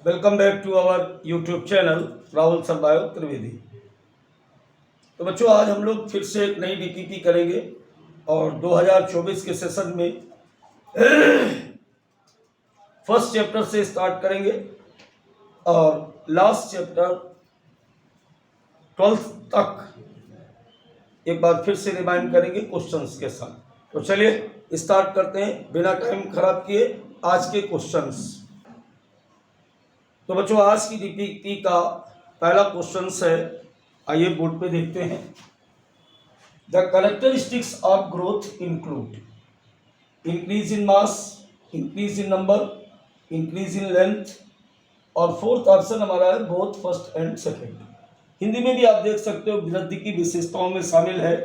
Welcome back to our YouTube channel Rahul सरबायो त्रिवेदी। तो बच्चों, आज हम लोग फिर से एक नई डीपीपी करेंगे और 2024 के सेशन में फर्स्ट चैप्टर से स्टार्ट करेंगे और लास्ट चैप्टर 12th तक एक बार फिर से रिमाइंड करेंगे क्वेश्चंस के साथ। तो चलिए स्टार्ट करते हैं बिना टाइम खराब किए आज के क्वेश्चंस। तो बच्चों, आज की डीपीपी का पहला क्वेश्चन है, आइए बोर्ड पे देखते हैं। The characteristics of growth include increase in mass, increase in number, increase in length, और फोर्थ ऑप्शन हमारा है both first and second. Hindi में भी आप देख सकते हो, वृद्धि की विशेषताओं में शामिल है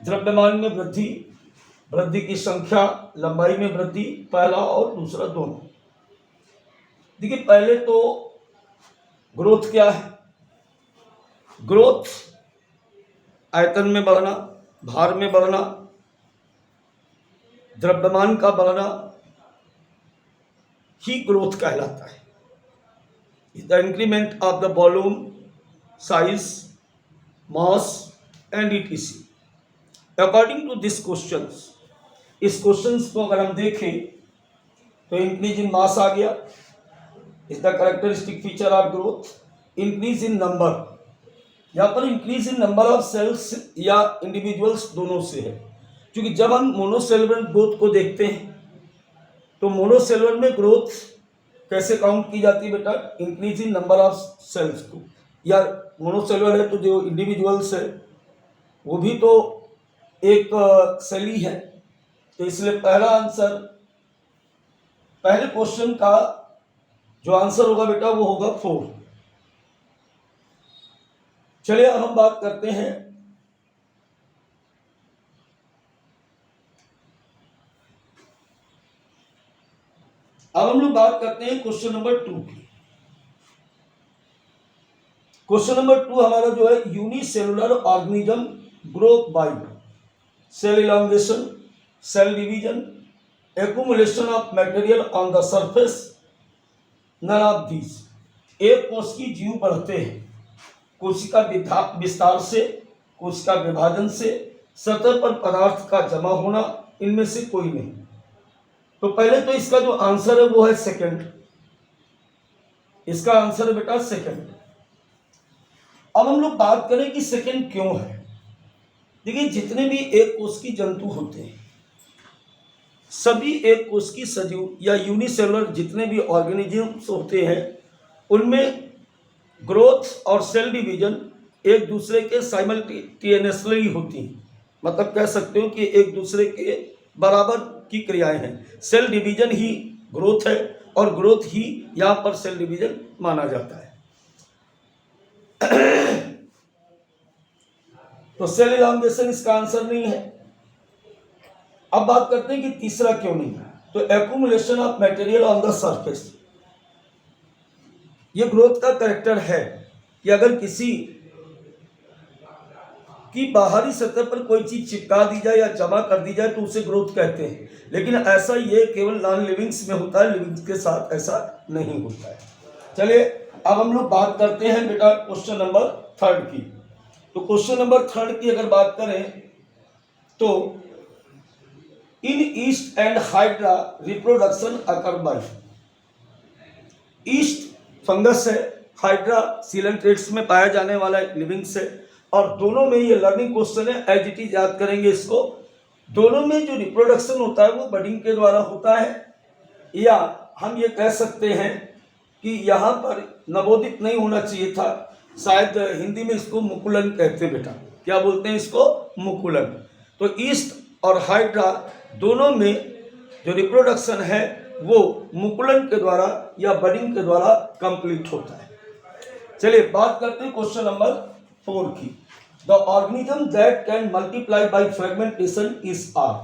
द्रव्यमान में वृद्धि, वृद्धि की संख्या, लंबाई में वृद्धि, पहला और दूसरा दोनों। देखिए, पहले तो ग्रोथ क्या है? ग्रोथ आयतन में बढ़ना, भार में बढ़ना, द्रव्यमान का बढ़ना ही ग्रोथ कहलाता है। The increment of the volume, size, mass and etc. According to this question, इस क्वेश्चन को अगर हम देखें तो इंक्रीज इन मास आ गया, is the characteristic feature of growth. Increase in number, यहाँ पर increase in number of cells या इंडिविजुअल्स दोनों से है, क्योंकि जब हम मोनोसेलुलर ग्रोथ को देखते हैं तो मोनोसेलुलर में ग्रोथ कैसे काउंट की जाती है बेटा? Increase in number of cells को, या मोनोसेलुलर है तो जो इंडिविजुअल्स है वो भी तो एक सेल ही है। तो इसलिए पहला आंसर, पहले क्वेश्चन का जो आंसर होगा बेटा वो होगा 4। चलिए अब हम बात करते हैं क्वेश्चन नंबर 2 की। क्वेश्चन नंबर 2 हमारा जो है, unicellular organism grow by cell elongation, cell division, accumulation of material on the surface, none of these. एक कोश की जीव बढ़ते हैं कोशिका विस्तार से, कोशिका विभाजन से, सतह पर पदार्थ का जमा होना, इनमें से कोई नहीं। तो पहले तो इसका जो आंसर है वो है सेकंड। इसका आंसर है बेटा सेकंड। अब हम लोग बात करें कि सेकंड क्यों है। देखिए, जितने भी एक कोश की जंतु होते हैं, सभी एक कोश की सजीव या यूनिसेलुलर जितने भी ऑर्गेनिजम्स होते हैं, उनमें ग्रोथ और सेल डिवीजन एक दूसरे के साइमल्टेनियसली होती हैं। मतलब कह सकते हो कि एक दूसरे के बराबर की क्रियाएं हैं। सेल डिवीजन ही ग्रोथ है और ग्रोथ ही यहां पर सेल डिवीजन माना जाता है। तो सेल इलांगेशन इसका आंसर नहीं है। अब बात करते हैं कि तीसरा क्यों नहीं है। तो accumulation of material on the surface, ये ग्रोथ का कैरेक्टर है कि अगर किसी की बाहरी सतह पर कोई चीज चिपका दी जाए या जमा कर दी जाए तो उसे ग्रोथ कहते हैं। लेकिन ऐसा ये केवल नॉन लिविंग्स में होता है, लिविंग्स के साथ ऐसा नहीं होता है। चलिए अब हम लोग बात करते हैं बेटा क्वेश्चन नंबर 3 की। तो क्वेश्चन नंबर 3 की अगर बात करें तो in yeast and hydra reproduction occur by. Yeast fungus है, हाइड्रा सीलेंट्रेट्स में पाया जाने वाला लिविंग्स है, और दोनों में ये लर्निंग क्वेश्चन है, एज इट इज याद करेंगे इसको। दोनों में जो रिप्रोडक्शन होता है वो बडिंग के द्वारा होता है, या हम ये कह सकते हैं कि यहाँ पर नवोदित नहीं होना चाहिए था, शायद हिंदी में इसको मुकुलन कहते हैं बेटा। क्या बोलते हैं इसको? मुकुलन। तो ईस्ट और हाइड्रा दोनों में जो रिप्रोडक्शन है वो मुकुलन के द्वारा या बडिंग के द्वारा कंप्लीट होता है। चलिए बात करते हैं क्वेश्चन नंबर 4 की। The organism that can multiply by fragmentation is are.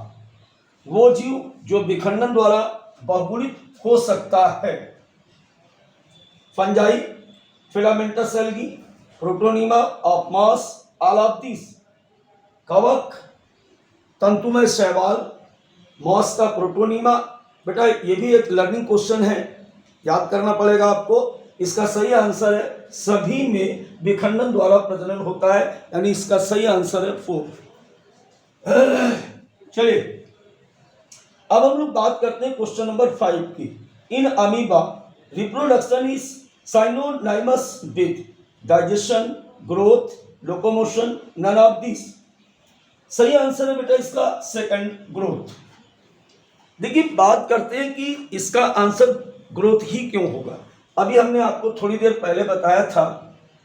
वो जीव जो विखंडन द्वारा बहुगुणित हो सकता है। Fungi, filamentous algae, protonema of moss, all of this. कवक, तंतुमय शैवाल, मॉस का प्रोटोनिमा। बेटा ये भी एक लर्निंग क्वेश्चन है, याद करना पड़ेगा आपको। इसका सही आंसर है सभी में विखंडन द्वारा प्रजनन होता है, यानी इसका सही आंसर है 4। चलिए अब हम लोग बात करते हैं क्वेश्चन नंबर 5 की। In amoeba reproduction is synonymous with digestion, growth, locomotion, none of this. सही आंसर है बेटा इसका सेकंड, ग्रोथ। देखिए बात करते हैं कि इसका आंसर ग्रोथ ही क्यों होगा। अभी हमने आपको थोड़ी देर पहले बताया था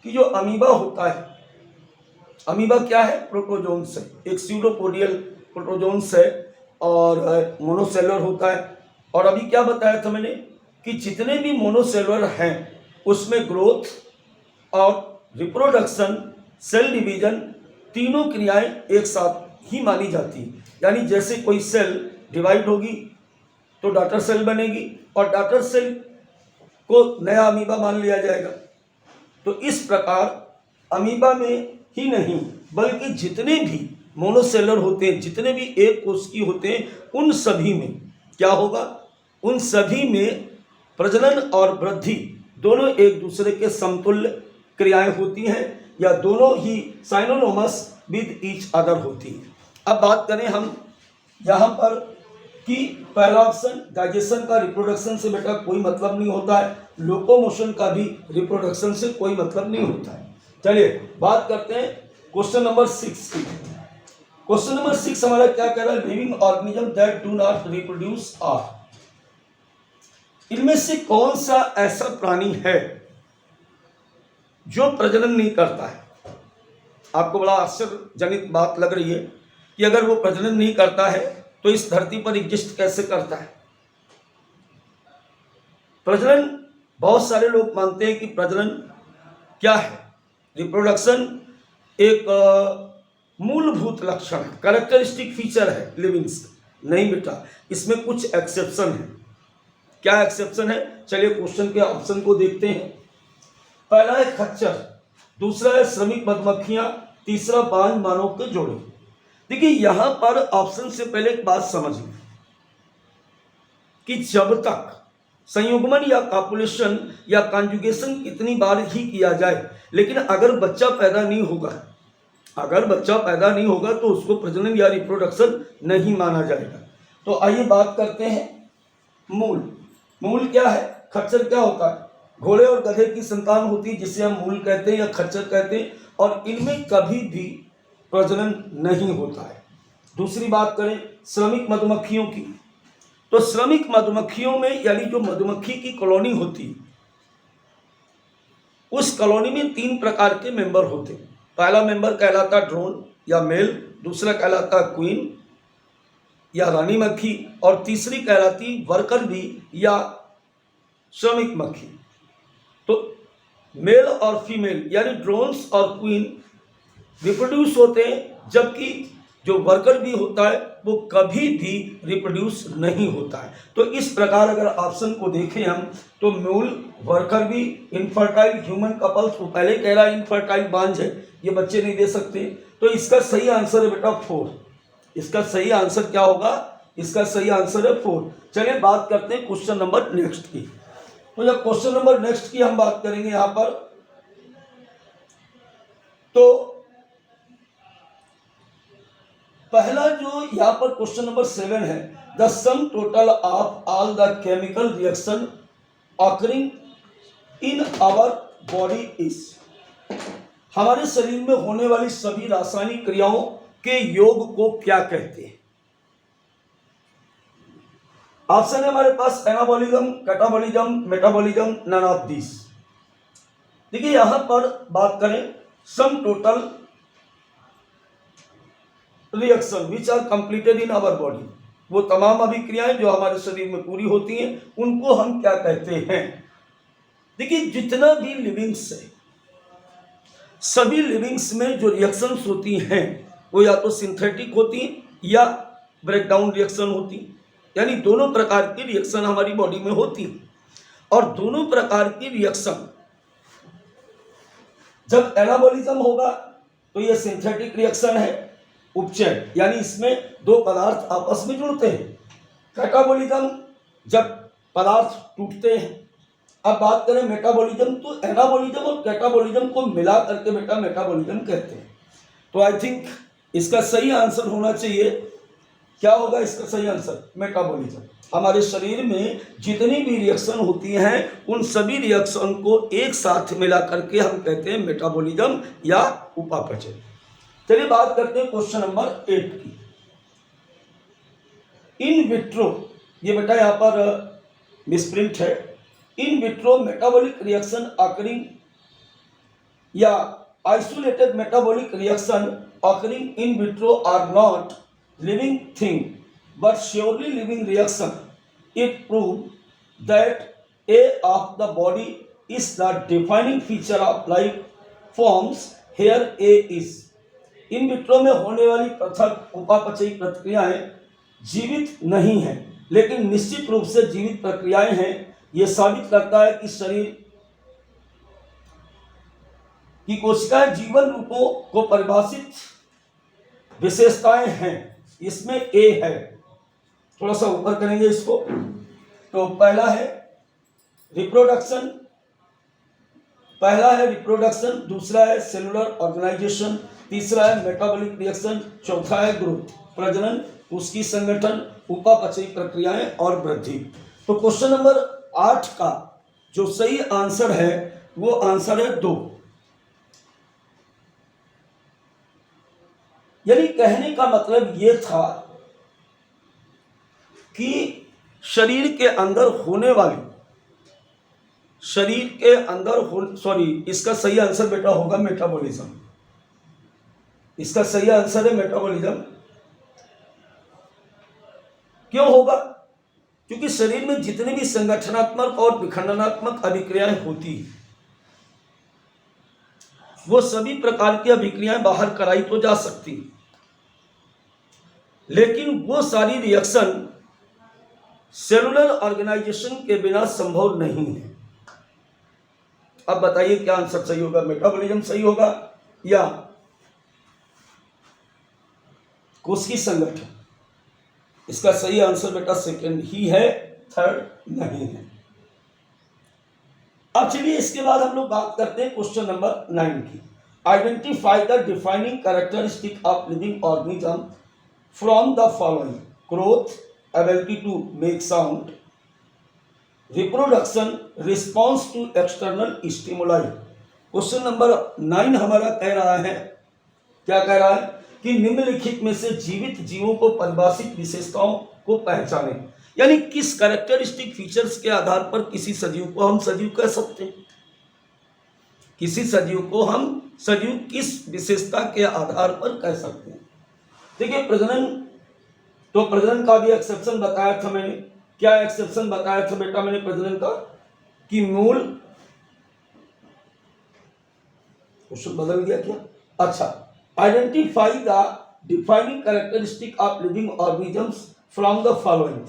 कि जो अमीबा होता है, अमीबा क्या है, प्रोटोजोन्स है, एक स्यूडोपोडियल प्रोटोजोन्स है और मोनोसेलुलर होता है। और अभी क्या बताया था मैंने कि जितने भी मोनोसेलुलर हैं उसमें ग्रोथ और रिप्रोडक्शन, सेल डिवीजन, तीनों क्रियाएं एक साथ ही मानी जाती है। यानी जैसे कोई सेल डिवाइड होगी तो डॉटर सेल बनेगी और डॉटर सेल को नया अमीबा मान लिया जाएगा। तो इस प्रकार अमीबा में ही नहीं बल्कि जितने भी मोनोसेलुलर होते हैं, जितने भी एक कोशिकीय होते हैं, उन सभी में क्या होगा, उन सभी में प्रजनन और वृद्धि दोनों एक दूसरे के समतुल्य क्रियाएं होती हैं या दोनों ही साइनोनोमस विद ईच अदर होती है। अब बात करें हम यहाँ पर कि पहला ऑप्शन डाइजेशन का रिप्रोडक्शन से बेटा कोई मतलब नहीं होता है, लोकोमोशन का भी रिप्रोडक्शन से कोई मतलब नहीं होता है। चलिए बात करते हैं क्वेश्चन नंबर 6 की। क्वेश्चन नंबर 6 हमारा क्या कह रहा है, living organism that do not reproduce are. इनमें से कौन सा ऐसा प्राणी है जो प्रजनन नहीं करता है। आपको बड़ा आश्चर्यजनित बात लग रही है कि अगर वो प्रजनन नहीं करता है तो इस धरती पर एग्जिस्ट कैसे करता है। प्रजनन, बहुत सारे लोग मानते हैं कि प्रजनन क्या है, रिप्रोडक्शन एक मूलभूत लक्षण है, कैरेक्टरिस्टिक फीचर है लिविंग्स। नहीं बेटा, इसमें कुछ एक्सेप्शन है। क्या एक्सेप्शन है, चलिए क्वेश्चन के ऑप्शन को देखते हैं। पहला है खच्चर, दूसरा है श्रमिक मधुमक्खियां, तीसरा बांझ मानव के जोड़े। देखिए यहां पर ऑप्शन से पहले एक बात समझ लें कि जब तक संयुग्मन या कॉपुलेशन या कॉन्जुगेशन कितनी बार ही किया जाए, लेकिन अगर बच्चा पैदा नहीं होगा, अगर बच्चा पैदा नहीं होगा तो उसको प्रजनन या रिप्रोडक्शन नहीं माना जाएगा। तो आइए बात करते हैं मूल। मूल क्या है, खच्चर क्या होता है, घोड़े और गधे की संतान होती है जिसे हम मूल कहते हैं या खच्चर कहते हैं, और इनमें कभी भी प्रजनन नहीं होता है। दूसरी बात करें श्रमिक मधुमक्खियों की, तो श्रमिक मधुमक्खियों में यानी जो मधुमक्खी की कॉलोनी होती है, उस कॉलोनी में 3 प्रकार के मेंबर होते हैं। पहला मेंबर कहलाता ड्रोन या मेल, दूसरा कहलाता क्वीन या रानी मक्खी, और तीसरी कहलाती वर्कर बी या श्रमिक मक्खी। तो मेल और फीमेल यानी ड्रोन्स और क्वीन रिप्रोड्यूस होते हैं, जबकि जो वर्कर बी होता है वो कभी भी रिप्रोड्यूस नहीं होता है। तो इस प्रकार अगर ऑप्शन को देखें हम तो मूल, worker bee, infertile human couples, वो पहले कह रहा है इनफर्टाइल बांझ है, ये बच्चे नहीं दे सकते। तो इसका सही आंसर है बेटा 4। इसका सही आंसर क्या होगा, इसका सही आंसर है 4। चलिए बात करते हैं क्वेश्चन नंबर नेक्स्ट की। तो जब क्वेश्चन नंबर नेक्स्ट की हम बात करेंगे यहां पर, तो पहला जो यहां पर क्वेश्चन नंबर 7 है, the sum total of all the chemical reaction occurring in our body is. हमारे शरीर में होने वाली सभी रासायनिक क्रियाओं के योग को क्या कहते हैं। ऑप्शन है हमारे पास anabolism, catabolism, metabolism, none of this. देखिए यहां पर बात करें sum total reaction which are completed in our body, वो तमाम अभिक्रियाएं जो हमारे शरीर में पूरी होती हैं उनको हम क्या कहते हैं। देखिए जितना भी लिविंग्स है, सभी लिविंग्स में जो रिएक्शंस होती हैं वो या तो सिंथेटिक होती हैं या ब्रेकडाउन रिएक्शन होती हैं, यानी दोनों प्रकार की रिएक्शन हमारी बॉडी में होती है। और दोनों प्रकार की रिएक्शन, जब एनाबॉलिज्म होगा तो ये सिंथेटिक रिएक्शन है, उपचय, यानी इसमें 2 पदार्थ आपस में जुड़ते हैं। कैटाबॉलिज्म, जब पदार्थ टूटते हैं अब बात करें मेटाबॉलिज्म, तो एनाबॉलिज्म और कैटाबॉलिज्म को मिला करके बेटा मेटाबॉलिज्म कहते हैं। तो आई थिंक इसका सही आंसर होना चाहिए, क्या होगा इसका सही आंसर? मेटाबॉलिज्म। हमारे शरीर में जितनी भी रिएक्शन होती हैं उन सभी रिएक्शन को एक साथ मिला करके हम कहते हैं मेटाबॉलिज्म या उपापचय। चलिए बात करते हैं क्वेश्चन नंबर 8 की। इन विट्रो, ये बेटा यहाँ पर मिसप्रिंट है, in vitro metabolic reaction occurring या isolated metabolic reaction occurring in vitro are not living thing but surely living reaction. It proves that A of the body is the defining feature of life forms. Here A is in vitro में होने वाली पृथक उपापचयी प्रक्रियाएं जीवित नहीं हैं, लेकिन निश्चित रूप से जीवित प्रक्रियाएं हैं। यह साबित करता है कि शरीर की कोशिकाएं जीवन रूपों को परिभाषित विशेषताएं हैं। इसमें ए है, थोड़ा सा ऊपर करेंगे इसको। तो पहला है रिप्रोडक्शन, दूसरा है सेलुलर ऑर्गेनाइजेशन, तीसरा है मेटाबॉलिक रिएक्शन, चौथा है ग्रोथ प्रजनन, उसकी संगठन, उपापचयी प्रक्रियाएं और वृद्धि। तो क्वेश्चन नंबर 8 का जो सही आंसर है वो आंसर है 2। यानी कहने का मतलब ये था कि शरीर के अंदर होने वाली, इसका सही आंसर बेटा होगा मेटाबॉलिज्म। इसका सही आंसर है मेटाबॉलिज्म। क्यों होगा? क्योंकि शरीर में जितनी भी संगठनात्मक और विखंडनात्मक अभिक्रियाएं होती हैं वो सभी प्रकार की अभिक्रियाएं बाहर कराई तो जा सकती, लेकिन वो सारी रिएक्शन सेलुलर ऑर्गेनाइजेशन के बिना संभव नहीं है। अब बताइए क्या आंसर सही होगा? मेटाबॉलिज्म सही होगा या कोशिकीय संगठन? इसका सही आंसर बेटा सेकंड ही है, थर्ड नहीं है। अब चलिए इसके बाद हम लोग बात करते हैं क्वेश्चन नंबर 9 की। Identify the defining characteristic of living organism from the following: growth, ability to make sound, reproduction, response to external stimuli. Question number 9 हमारा कह रहा है, क्या कह रहा है कि निम्नलिखित में से जीवित जीवों को परिभाषित विशेषताओं को पहचानें। यानी किस कैरेक्टरिस्टिक फीचर्स के आधार पर किसी सजीव को हम सजीव कह सकते हैं, किसी सजीव को हम सजीव किस विशेषता के आधार पर कह सकते हैं। देखिए प्रजनन, तो प्रजनन का भी एक्सेप्शन बताया था मैंने। क्या एक्सेप्शन बताया था बेटा मैंने प्रजनन का? कि मूल, क्वेश्चन बदल गया क्या? अच्छा, identify the defining characteristic of living organisms from the following: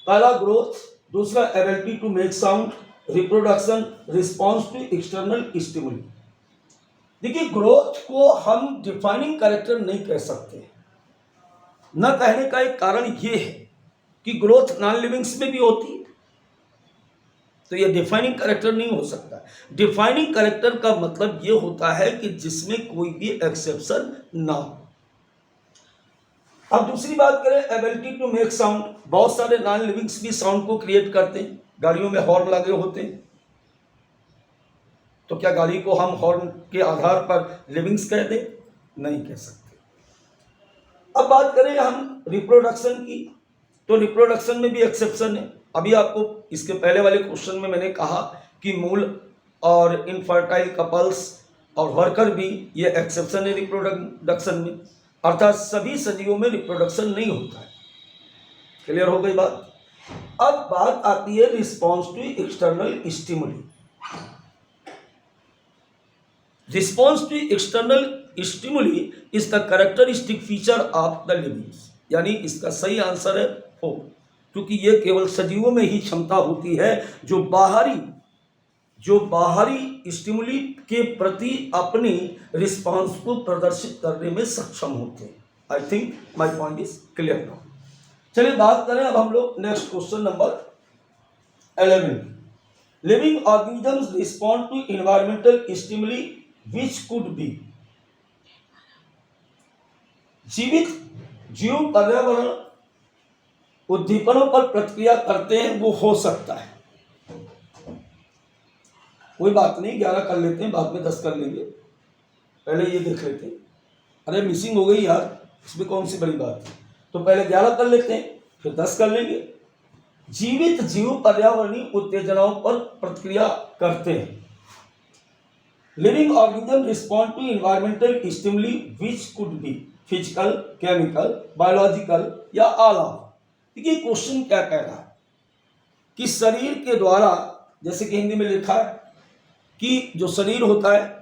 पहला ग्रोथ, दूसरा ability to make sound, reproduction, response to external stimuli. देखिए ग्रोथ को हम डिफाइनिंग कैरेक्टर नहीं कह सकते। न कहने का एक कारण ये है कि ग्रोथ नॉन लिविंग्स में भी होती है, तो ये डिफाइनिंग कैरेक्टर नहीं हो सकता। डिफाइनिंग कैरेक्टर का मतलब ये होता है कि जिसमें कोई भी एक्सेप्शन ना हो। अब दूसरी बात करें एबिलिटी टू मेक साउंड, बहुत सारे नॉन लिविंग्स भी साउंड को क्रिएट करते हैं। गाड़ियों में हॉर्न लगे होते हैं, तो क्या गाड़ी को हम हॉर्न के आधार पर लिविंग्स कह दें? नहीं कह सकते। अब बात करें हम रिप्रोडक्शन की, तो रिप्रोडक्शन में भी एक्सेप्शन है। अभी आपको इसके पहले वाले क्वेश्चन में मैंने कहा कि मूल और इनफर्टाइल कपल्स और वर्कर भी ये एक्सेप्शन है रिप्रोडक्शन में, अर्थात सभी सजीवों में रिप्रोडक्शन नहीं होता है। क्लियर हो गई बात? अब बात आती है response to external stimuli. Response to external stimuli is the characteristic feature of the livings. यानी इसका सही आंसर है 4, क्योंकि ये केवल सजीवों में ही क्षमता होती है जो बाहरी स्टिमुली के प्रति अपनी रिस्पॉन्स को प्रदर्शित करने में सक्षम होते हैं। I think my point is clear now. चलिए बात करें अब हम लोग next question number 11। Living organisms respond to environmental stimuli which could be. जीवित जीव पर्यावरण उद्दीपनों पर प्रतिक्रिया करते हैं, वो हो सकता है। कोई बात नहीं, 11 कर लेते हैं, बाद में 10 कर लेंगे, पहले ये देख लेते हैं। अरे मिसिंग हो गई यार, इसमें कौन सी बड़ी बात है। तो पहले 11 कर लेते हैं, फिर 10 कर लेंगे। जीवित जीव पर्यावरणीय उत्तेजनाओं पर प्रतिक्रिया करते हैं। Living organism respond to environmental stimuli which could be physical, chemical, biological या ऑल ऑफ। देखिए क्वेश्चन क्या कह रहा है कि शरीर के द्वारा, जैसे कि हिंदी में लिखा है कि जो शरीर होता है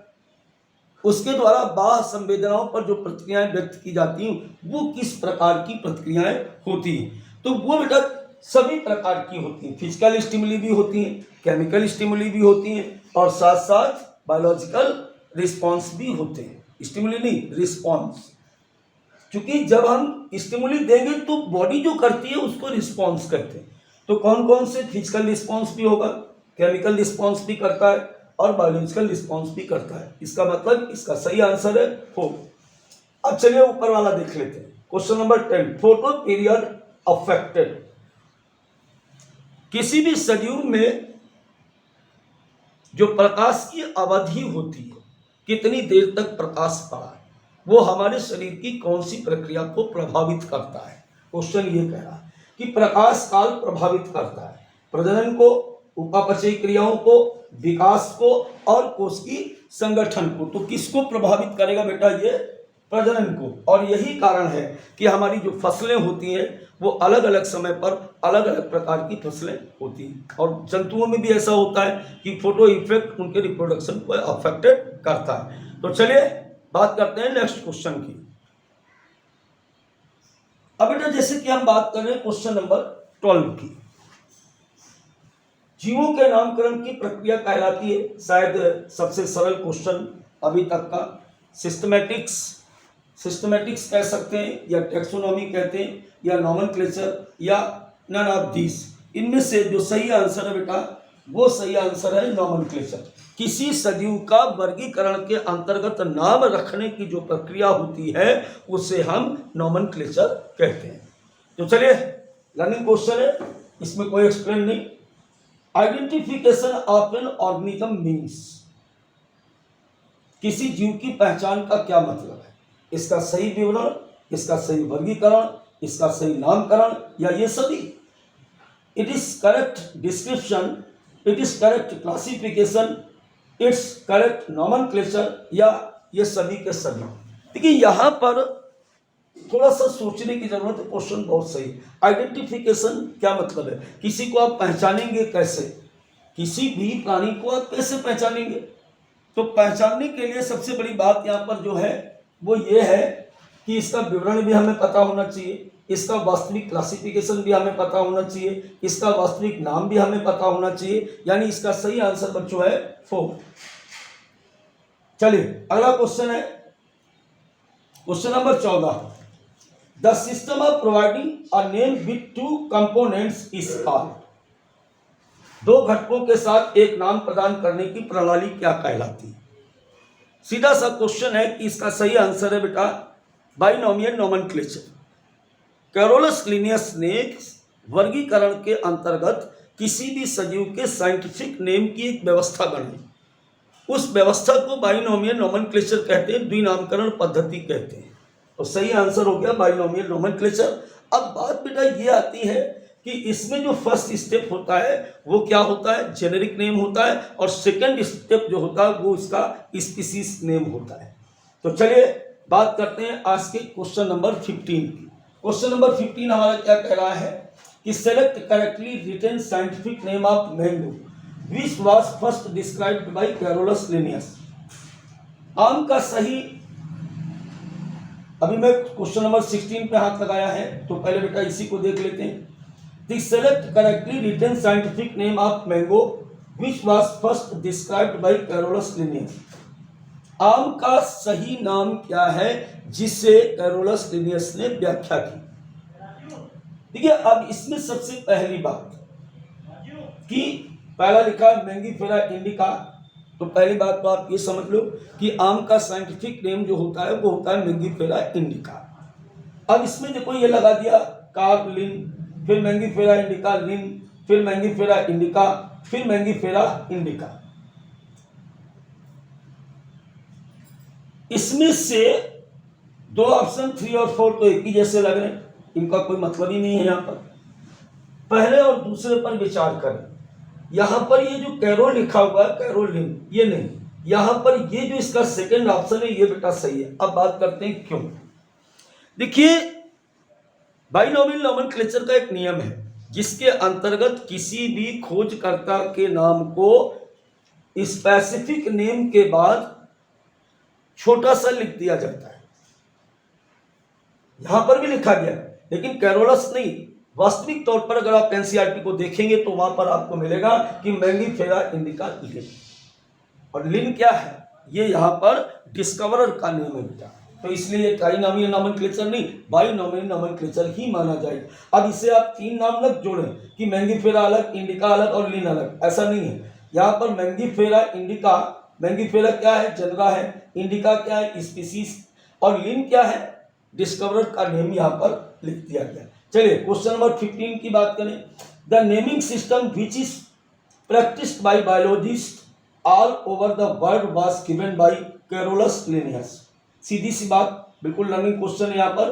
उसके द्वारा बाह्य संवेदनाओं पर जो प्रतिक्रियाएं व्यक्त की जाती हैं वो किस प्रकार की प्रतिक्रियाएं होती हैं। तो वो बेटा सभी प्रकार की होती हैं। फिजिकल स्टिमुली भी होती हैं, केमिकल स्टिमुली भी होती हैं, और साथ साथ बायोलॉजिकल रिस्पॉन्स भी होते हैं। स्टिमुली नहीं, रिस्पॉन्स। क्योंकि जब हम स्टिमुली देंगे तो बॉडी जो करती है उसको रिस्पॉन्स कहते हैं। तो कौन कौन से, फिजिकल रिस्पॉन्स भी होगा, केमिकल रिस्पॉन्स भी करता है और बायोलॉजिकल रिस्पॉन्स भी करता है। इसका मतलब इसका सही आंसर है 4। अब चलिए ऊपर वाला देख लेते हैं। Question number 10, photo period affected. किसी भी सजीव में जो प्रकाश की अवधि होती है, कितनी देर तक प्रकाश पड़ा है, वो हमारे शरीर की कौन सी प्रक्रिया को प्रभावित करता है। क्वेश्चन ये कह रहा है कि प्रकाश काल प्रभावित करता है प्रजनन को, उपापचयी क्रियाओं को, विकास को और कोश की संगठन को। तो किसको प्रभावित करेगा बेटा, ये प्रजनन को। और यही कारण है कि हमारी जो फसलें होती हैं वो अलग अलग समय पर अलग अलग प्रकार की फसलें होती हैं। और जंतुओं में भी ऐसा होता है कि फोटो इफेक्ट उनके रिप्रोडक्शन को अफेक्टेड करता है। तो चलिए बात करते हैं नेक्स्ट क्वेश्चन की। अब बेटा जैसे कि हम बात कर रहे हैं क्वेश्चन नंबर 12 की, जीवों के नामकरण की प्रक्रिया कहलाती है शायद सबसे सरल क्वेश्चन अभी तक का। सिस्टमैटिक्स कह सकते हैं, या टेक्सोनॉमी कहते हैं, या नॉमेनक्लेचर, या नन ऑफ दीस। इनमें से जो सही आंसर है बेटा, वो सही आंसर है नॉमेनक्लेचर। किसी सजीव का वर्गीकरण के अंतर्गत नाम रखने की जो प्रक्रिया होती है उसे हम नॉमेनक्लेचर कहते हैं। तो चलिए लर्निंग क्वेश्चन है, इसमें कोई एक्सप्लेन नहीं। Identification of an organism means, किसी जीव की पहचान का क्या मतलब है, इसका सही विवरण, इसका सही वर्गीकरण, इसका सही नामकरण, या ये सभी। It is correct description, it is correct classification, it's correct nomenclature, या ये सभी के सभी। देखिए यहाँ पर थोड़ा सा सोचने की जरूरत है। क्वेश्चन बहुत सही। आइडेंटिफिकेशन क्या मतलब है, किसी को आप पहचानेंगे कैसे, किसी भी प्राणी को आप कैसे पहचानेंगे। तो पहचानने के लिए सबसे बड़ी बात यहाँ पर जो है वो ये है कि इसका विवरण भी हमें पता होना चाहिए, इसका वास्तविक क्लासिफिकेशन भी हमें पता होना चाहिए, इसका वास्तविक नाम भी हमें पता होना चाहिए। यानी इसका सही आंसर बच्चों है 4। चलिए अगला क्वेश्चन है question number 14। The system of providing a name with 2 components is called. 2 घटकों के साथ एक नाम प्रदान करने की प्रणाली क्या कहलाती है। सीधा सा क्वेश्चन है कि इसका सही आंसर है बेटा बाइनोमियल नोमेनक्लेचर। कैरोलस लिनियस ने वर्गीकरण के अंतर्गत किसी भी सजीव के साइंटिफिक नेम की एक व्यवस्था बनाई। उस व्यवस्था को बाइनोमियल नोमेनक्लेचर कहते हैं, द्विनामकरण पद्धति कहते हैं। तो सही आंसर हो गया बाइनोमियल नोमेनक्लेचर। अब बात बेटा ये आती है कि इसमें जो फर्स्ट स्टेप होता है वो क्या होता है, जेनेरिक नेम होता है, और सेकंड स्टेप जो होता है वो इसका स्पीसीज नेम होता है। तो चलिए बात करते हैं आज के क्वेश्चन नंबर 15 की। क्वेश्चन नंबर 15 हमारा क्या कह रहा है कि select correctly written scientific name of mango which was first described by Carolus Linnaeus. आम का सही, अभी मैं क्वेश्चन नंबर 16 पे हाथ लगाया है, तो पहले बेटा इसी को देख लेते हैं। The select correctly written scientific name of mango which was first described by Carolus Linnaeus. आम का सही नाम क्या है जिसे कैरोलस लिनियस ने व्याख्या की। देखिए अब इसमें सबसे पहली बात कि पहला लिखा है मैंगीफेरा इंडिका। तो पहली बात तो आप ये समझ लो कि आम का साइंटिफिक नेम जो होता है वो होता है मैंगीफेरा इंडिका। अब इसमें देखो ये लगा दिया कार्लिन, फिर मैंगीफेरा इंडिका लिन, फिर मैंगीफेरा इंडिका, फिर मैंगीफेरा इंडिका। इसमें से दो ऑप्शन 3 और 4 तो एक ही जैसे लग रहे हैं, इनका कोई मतलब ही नहीं है। यहां पर पहले और दूसरे पर विचार करें। यहां पर ये जो कैरोल लिखा हुआ है कैरोलिन, ये नहीं, यहां पर ये जो इसका सेकंड ऑप्शन है ये बेटा सही है। अब बात करते हैं क्यों। देखिए बाइनोमियल नोमेनक्लेचर का एक नियम है जिसके अंतर्गत किसी भी खोजकर्ता के नाम को स्पेसिफिक नेम के बाद छोटा सा लिख दिया जाता है। यहां पर भी लिखा गया लेकिन कैरोलस नहीं। वास्तविक तौर पर अगर आप एनसीईआरटी को देखेंगे तो वहां पर आपको मिलेगा कि मैंगीफेरा इंडिका लिन। और लिन क्या है, ये यहां पर डिस्कवरर का नेम है बेटा, तो इसलिए ट्राइनोमियल नोमेनक्लेचर नहीं बाइनोमियल नोमेनक्लेचर ही माना जाएगा। अब इसे आप 3 नाम लग जोड़ें कि मैंगीफेरा अलग, इंडिका अलग और लिन अलग, ऐसा नहीं है। यहाँ पर मैंगीफेरा इंडिका, मैंगीफेरा क्या है, जनरा है, इंडिका क्या है, स्पीसीज, और लिन क्या है, डिस्कवरर का नेम यहाँ पर लिख दिया गया। चलिए क्वेश्चन नंबर 15 की बात करें। The naming system which is practised by biologist all over the world was given by Carolus Linnaeus. सीधी सी बात, बिल्कुल लर्निंग क्वेश्चन है यहाँ पर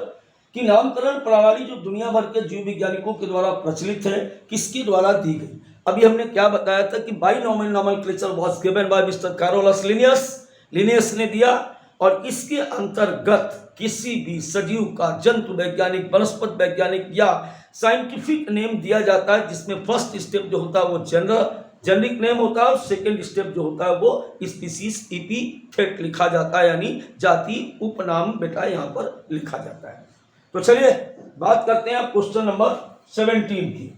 कि नामकरण प्रणाली जो दुनिया भर के जीव वैज्ञानिकों के द्वारा प्रचलित है किसके द्वारा दी गई। अभी हमने क्या बताया था कि binomial nomenclature was given bye mister Carolus Linnaeus, Linnaeus ने दिया, और इसके अंतर्गत किसी भी सजीव का जंतु वैज्ञानिक, वनस्पति वैज्ञानिक या साइंटिफिक नेम दिया जाता है जिसमें फर्स्ट स्टेप जो होता है वो जेनरिक नेम होता है और सेकेंड स्टेप जो होता है वो स्पीसीज एपिथेट लिखा जाता है, यानी जाति उपनाम बेटा यहाँ पर लिखा जाता है। तो चलिए बात करते हैं क्वेश्चन नंबर 17 की।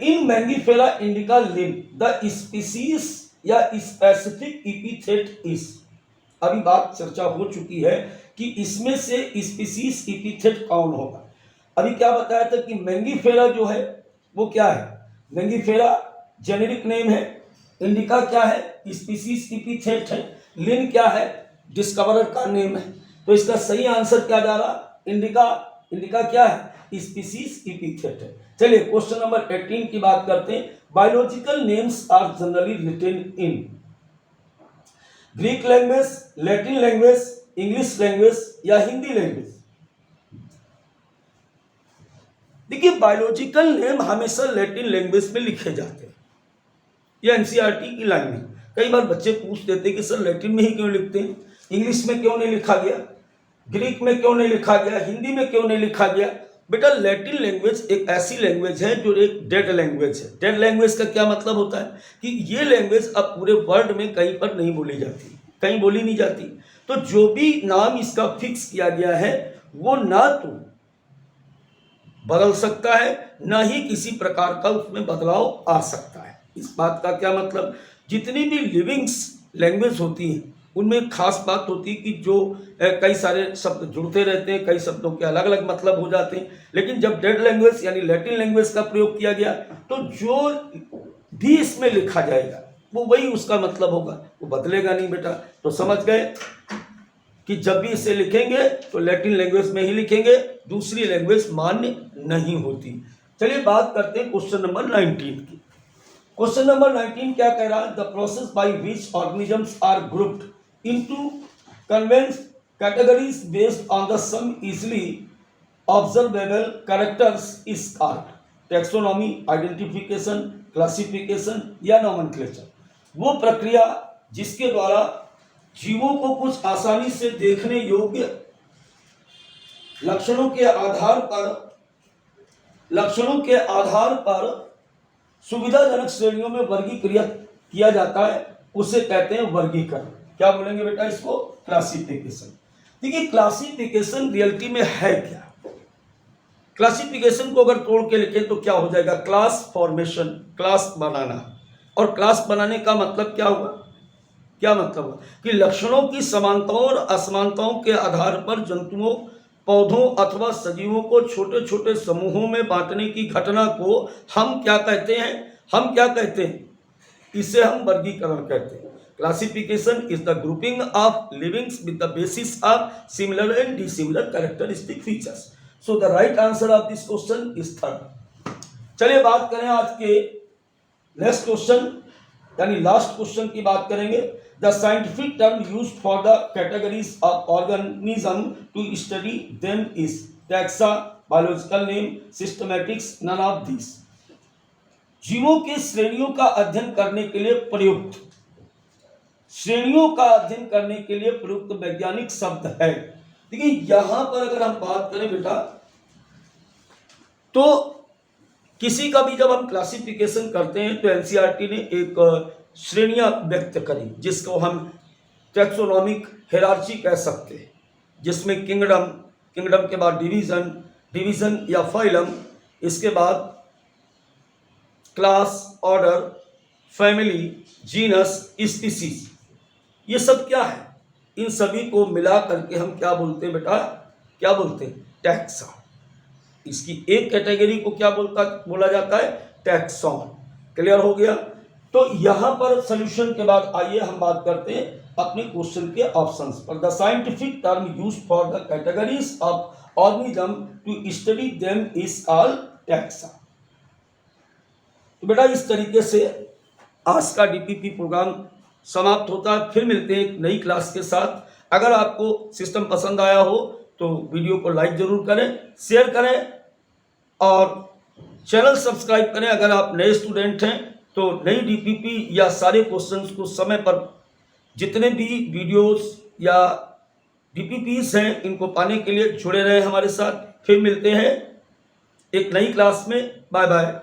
In Mangifera indica Linn the species या स्पेसिफिक एपिथेट इज। अभी बात चर्चा हो चुकी है कि इसमें से स्पीसीज एपिथेट कौन होगा। अभी क्या बताया था कि मैंगीफेरा जो है वो क्या है, मैंगीफेरा जेनेरिक नेम है, इंडिका क्या है, स्पीसीज एपिथेट है, लिन क्या है, डिस्कवरर का नेम है। तो इसका सही आंसर क्या जा रहा, इंडिका। इंडिका क्या है, स्पीसीज एपिथेट है। चलिए क्वेश्चन नंबर 18 की बात करते हैं। Biological names are generally written in Greek language, Latin language, English language या हिंदी लैंग्वेज। देखिए बायोलॉजिकल नेम हमेशा लैटिन लैंग्वेज में लिखे जाते हैं, ये एनसीईआरटी की लाइन है। कई बार बच्चे पूछ देते हैं कि सर लैटिन में ही क्यों लिखते हैं, इंग्लिश में क्यों नहीं लिखा गया, ग्रीक में क्यों नहीं लिखा गया, हिंदी में क्यों नहीं लिखा गया। बेटा लैटिन लैंग्वेज एक ऐसी लैंग्वेज है जो एक डेड लैंग्वेज है। डेड लैंग्वेज का क्या मतलब होता है कि ये लैंग्वेज अब पूरे वर्ल्ड में कहीं पर नहीं बोली जाती, कहीं बोली नहीं जाती। तो जो भी नाम इसका फिक्स किया गया है वो ना तो बदल सकता है ना ही किसी प्रकार का उसमें बदलाव आ सकता है। इस बात का क्या मतलब, जितनी भी लिविंग्स लैंग्वेज होती हैं उनमें खास बात होती है कि जो कई सारे शब्द जुड़ते रहते हैं, कई शब्दों के अलग अलग मतलब हो जाते हैं। लेकिन जब डेड लैंग्वेज यानी लैटिन लैंग्वेज का प्रयोग किया गया तो जो भी इसमें लिखा जाएगा वो वही उसका मतलब होगा, वो बदलेगा नहीं बेटा। तो समझ गए कि जब भी इसे लिखेंगे तो लैटिन लैंग्वेज में ही लिखेंगे, दूसरी लैंग्वेज मान्य नहीं होती। चलिए बात करते हैं क्वेश्चन नंबर 19 की। क्वेश्चन नंबर 19 क्या कह रहा है, the process by which organisms are grouped into convenient categories based on the some easily observable characters is called taxonomy, identification, classification या नोमेनक्लेचर। वो प्रक्रिया जिसके द्वारा जीवों को कुछ आसानी से देखने योग्य लक्षणों के आधार पर सुविधाजनक श्रेणियों में वर्गीकृत किया जाता है, उसे कहते हैं वर्गीकरण। क्या बोलेंगे बेटा इसको, क्लासिफिकेशन। देखिए क्लासिफिकेशन रियलिटी में है क्या, क्लासिफिकेशन को अगर तोड़ के लिखें तो क्या हो जाएगा, क्लास फॉर्मेशन, क्लास बनाना। और क्लास बनाने का मतलब क्या हुआ, क्या मतलब हुआ कि लक्षणों की समानताओं और असमानताओं के आधार पर जंतुओं पौधों अथवा सजीवों को छोटे छोटे समूहों में बांटने की घटना को हम क्या कहते हैं? हम क्या कहते हैं? इसे हम वर्गीकरण कहते हैं। Classification is the grouping of livings with the basis of similar and dissimilar characteristic features. So the right answer of this question is third. चलिए बात करें आज के नेक्स्ट क्वेश्चन यानी लास्ट क्वेश्चन की बात करेंगे। The scientific term used for the categories of organism to study them is taxa, biological name, systematics, none of this. जीवों के श्रेणियों का अध्ययन करने के लिए प्रयुक्त, श्रेणियों का अध्ययन करने के लिए प्रयुक्त वैज्ञानिक शब्द है। देखिए यहां पर अगर हम बात करें बेटा, तो किसी का भी जब हम क्लासिफिकेशन करते हैं तो एनसीईआरटी ने एक श्रेणियां व्यक्त करी जिसको हम टैक्सोनॉमिक हिरार्ची कह सकते हैं, जिसमें किंगडम, किंगडम के बाद डिवीजन, डिवीजन या फाइलम, इसके बाद class, order, family, genus, species. ये सब क्या है? इन सभी को मिला करके हम क्या बोलते हैं बेटा? क्या बोलते हैं? टैक्सा। इसकी एक कैटेगरी को क्या बोला जाता है? टैक्सॉन। क्लियर हो गया? तो यहां पर सॉल्यूशन के बाद आइए हम बात करते हैं अपने क्वेश्चन के ऑप्शंस पर। The scientific term used for the categories of organism to study them is called taxa. तो बेटा इस तरीके से आज का डीपीपी प्रोग्राम समाप्त होता है। फिर मिलते हैं एक नई क्लास के साथ। अगर आपको सिस्टम पसंद आया हो तो वीडियो को लाइक जरूर करें, शेयर करें और चैनल सब्सक्राइब करें। अगर आप नए स्टूडेंट हैं तो नई डीपीपी या सारे क्वेश्चंस को समय पर, जितने भी वीडियोस या डीपीपीस हैं, इनको पाने के लिए जुड़े रहें हमारे साथ। फिर मिलते हैं एक नई क्लास में। Bye bye.